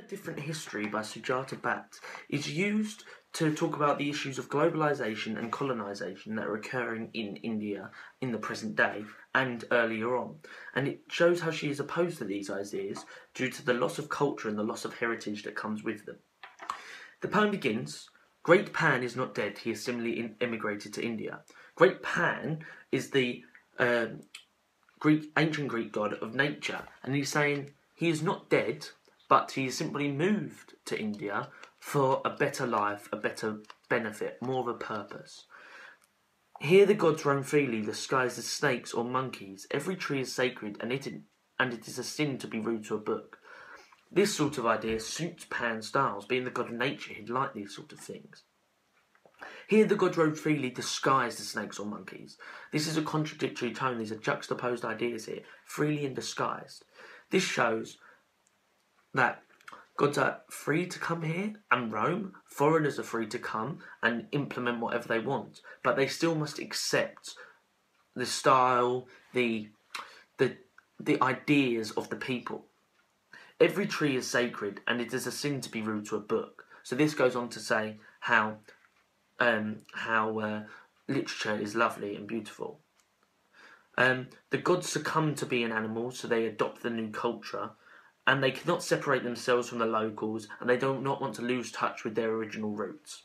Different History by Sujata Bhatt is used to talk about the issues of globalisation and colonisation that are occurring in India in the present day and earlier on. And it shows how she is opposed to these ideas due to the loss of culture and the loss of heritage that comes with them. The poem begins, "Great Pan is not dead, he has similarly emigrated to India." Great Pan is the ancient Greek god of nature, and he's saying he is not dead, but he has simply moved to India for a better life, a better benefit, more of a purpose. Here the gods roam freely, disguised as snakes or monkeys. Every tree is sacred, and it is a sin to be rude to a book. This sort of idea suits Pan's styles. Being the god of nature, he'd like these sort of things. Here the gods roam freely, disguised as snakes or monkeys. This is a contradictory tone. These are juxtaposed ideas here, freely and disguised. This shows that gods are free to come here and roam. Foreigners are free to come and implement whatever they want, but they still must accept the style, the ideas of the people. Every tree is sacred, and it is a sin to be rude to a book. So this goes on to say how literature is lovely and beautiful. The gods succumb to being animals, so they adopt the new culture, and they cannot separate themselves from the locals, and they do not want to lose touch with their original roots.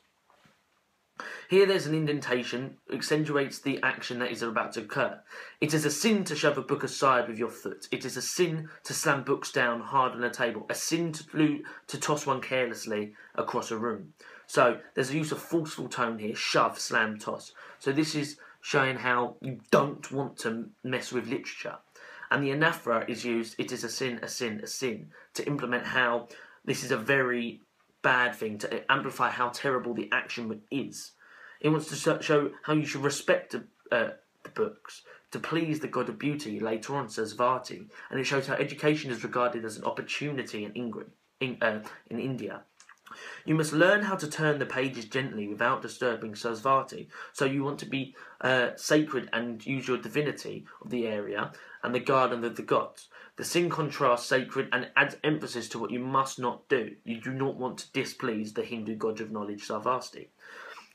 Here there's an indentation, accentuates the action that is about to occur. It is a sin to shove a book aside with your foot. It is a sin to slam books down hard on a table. A sin to toss one carelessly across a room. So there's a use of forceful tone here, shove, slam, toss. So this is showing how you don't want to mess with literature. And the anaphora is used, it is a sin, a sin, a sin, to implement how this is a very bad thing, to amplify how terrible the action is. It wants to show how you should respect the books, to please the god of beauty, later on says Vati, and it shows how education is regarded as an opportunity in India. You must learn how to turn the pages gently without disturbing Sarasvati. So you want to be sacred and use your divinity of the area and the garden of the gods. The sin contrasts sacred and adds emphasis to what you must not do. You do not want to displease the Hindu god of knowledge, Sarvasti,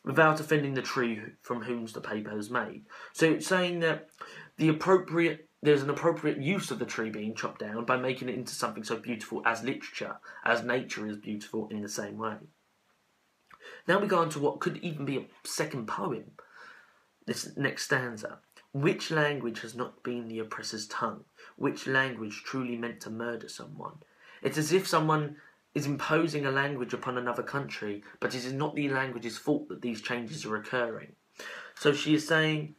without offending the tree from whom the paper is made. So it's saying that there's an appropriate use of the tree being chopped down by making it into something so beautiful as literature, as nature is beautiful in the same way. Now we go on to what could even be a second poem, this next stanza. Which language has not been the oppressor's tongue? Which language truly meant to murder someone? It's as if someone is imposing a language upon another country, but it is not the language's fault that these changes are occurring. So she is saying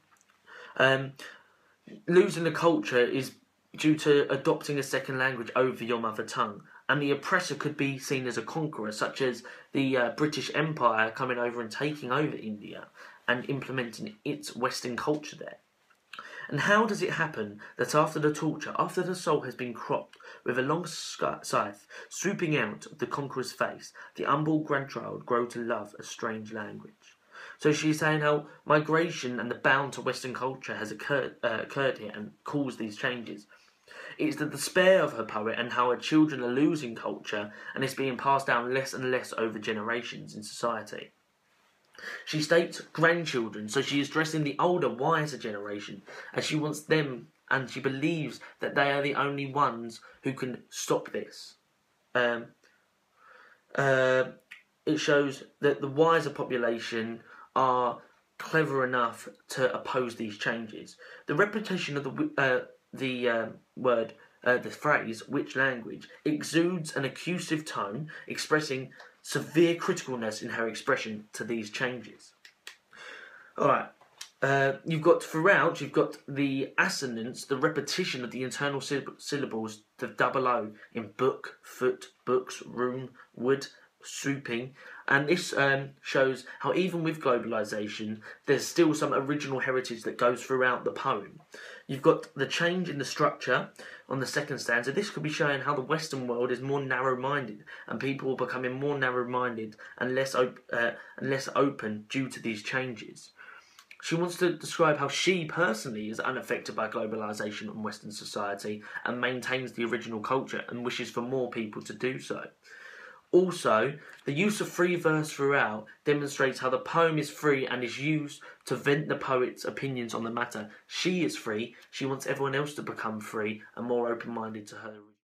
losing the culture is due to adopting a second language over your mother tongue. And the oppressor could be seen as a conqueror, such as the British Empire coming over and taking over India and implementing its Western culture there. And how does it happen that after the torture, after the soul has been cropped with a long scythe, swooping out of the conqueror's face, the humble grandchild grow to love a strange language? So she's saying how migration and the bound to Western culture has occurred here and caused these changes. It's the despair of her poet and how her children are losing culture and it's being passed down less and less over generations in society. She states grandchildren, so she is addressing the older, wiser generation, as she wants them and she believes that they are the only ones who can stop this. It shows that the wiser population are clever enough to oppose these changes. The repetition of the phrase, which language, exudes an accusative tone, expressing severe criticalness in her expression to these changes. Alright, you've got the assonance, the repetition of the internal syllables, the double O in book, foot, books, room, wood, swooping, and this shows how even with globalisation there's still some original heritage that goes throughout the poem. You've got the change in the structure on the second stanza. This could be showing how the Western world is more narrow-minded and people are becoming more narrow-minded and less open due to these changes. She wants to describe how she personally is unaffected by globalisation and Western society and maintains the original culture and wishes for more people to do so. Also, the use of free verse throughout demonstrates how the poem is free and is used to vent the poet's opinions on the matter. She is free. She wants everyone else to become free and more open-minded to her.